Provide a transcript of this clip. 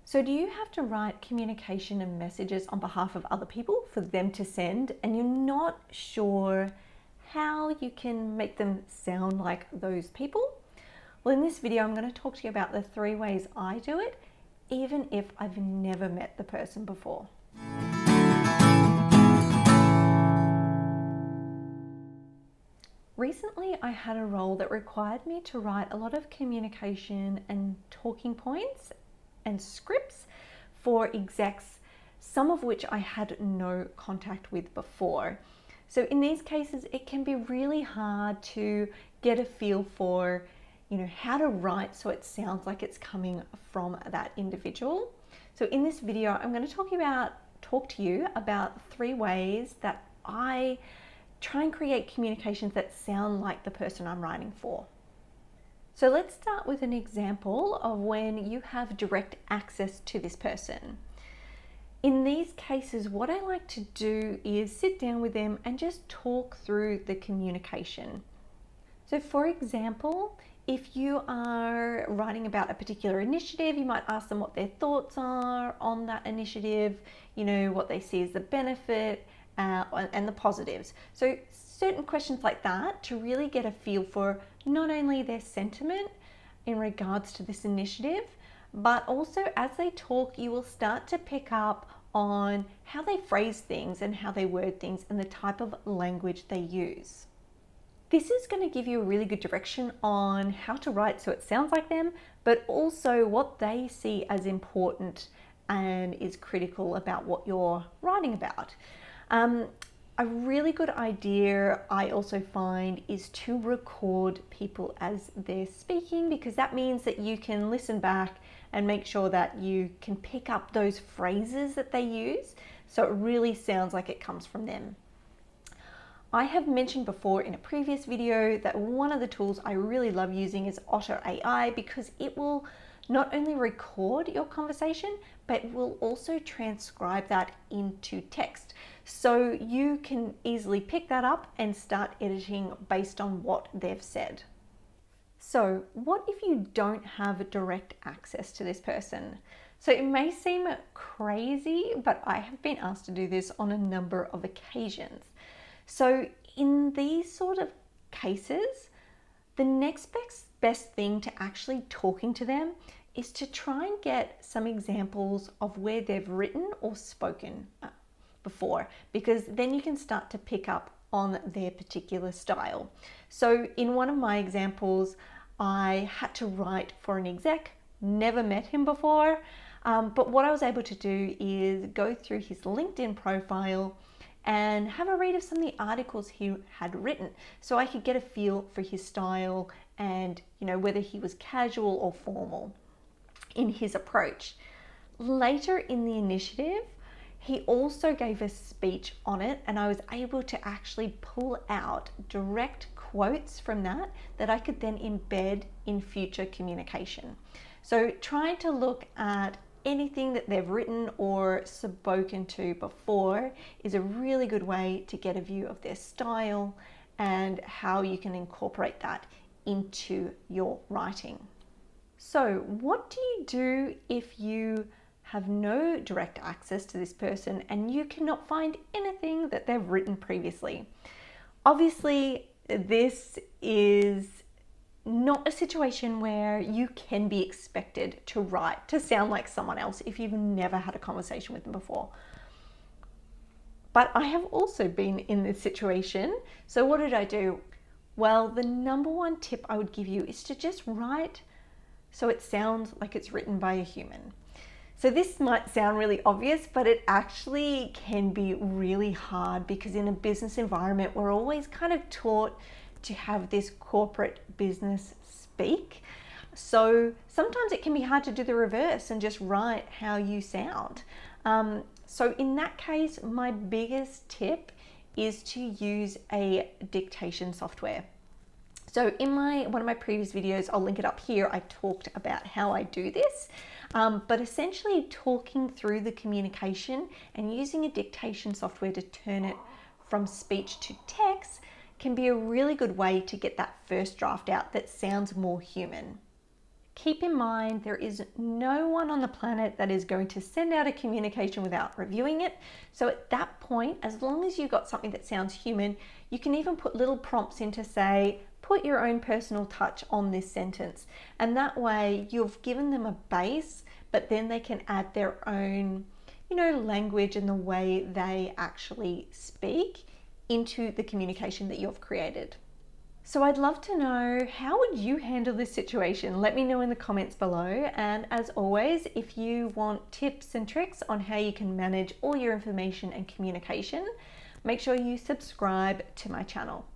So do you have to write communication and messages on behalf of other people for them to send, and you're not sure how you can make them sound like those people? Well, in this video, I'm going to talk to you about the 3 ways I do it, even if I've never met the person before. Recently, I had a role that required me to write a lot of communication and talking points and scripts for execs, some of which I had no contact with before. So in these cases, it can be really hard to get a feel for, how to write so it sounds like it's coming from that individual. So in this video, I'm going to talk to you about 3 ways that I try and create communications that sound like the person I'm writing for. So let's start with an example of when you have direct access to this person. In these cases, what I like to do is sit down with them and just talk through the communication. So for example, if you are writing about a particular initiative, you might ask them what their thoughts are on that initiative, what they see as the benefit and the positives. So certain questions like that to really get a feel for not only their sentiment in regards to this initiative, but also as they talk, you will start to pick up on how they phrase things and how they word things and the type of language they use. This is going to give you a really good direction on how to write so it sounds like them, but also what they see as important and is critical about what you're writing about. A really good idea I also find is to record people as they're speaking, because that means that you can listen back and make sure that you can pick up those phrases that they use so it really sounds like it comes from them. I have mentioned before in a previous video that one of the tools I really love using is Otter AI, because it will not only record your conversation, but it will also transcribe that into text. So you can easily pick that up and start editing based on what they've said. So what if you don't have direct access to this person? So it may seem crazy, but I have been asked to do this on a number of occasions. So in these sort of cases, the next best thing to actually talking to them is to try and get some examples of where they've written or spoken before, because then you can start to pick up on their particular style. So in one of my examples, I had to write for an exec, never met him before, but what I was able to do is go through his LinkedIn profile and have a read of some of the articles he had written, so I could get a feel for his style and whether he was casual or formal in his approach. Later in the initiative, he also gave a speech on it, and I was able to actually pull out direct quotes from that I could then embed in future communication. So trying to look at anything that they've written or spoken to before is a really good way to get a view of their style and how you can incorporate that into your writing. So what do you do if you have no direct access to this person and you cannot find anything that they've written previously? Obviously, this is not a situation where you can be expected to write to sound like someone else if you've never had a conversation with them before. But I have also been in this situation. So what did I do? Well, the number 1 tip I would give you is to just write so it sounds like it's written by a human. So this might sound really obvious, but it actually can be really hard, because in a business environment, we're always kind of taught to have this corporate business speak. So sometimes it can be hard to do the reverse and just write how you sound. So in that case, my biggest tip is to use a dictation software. So in one of my previous videos, I'll link it up here, I talked about how I do this. But essentially talking through the communication and using a dictation software to turn it from speech to text can be a really good way to get that first draft out that sounds more human. Keep in mind, there is no one on the planet that is going to send out a communication without reviewing it. So at that point, as long as you've got something that sounds human, you can even put little prompts in to say, put your own personal touch on this sentence. And that way you've given them a base, but then they can add their own, language and the way they actually speak into the communication that you've created. So I'd love to know, how would you handle this situation? Let me know in the comments below. And as always, if you want tips and tricks on how you can manage all your information and communication, make sure you subscribe to my channel.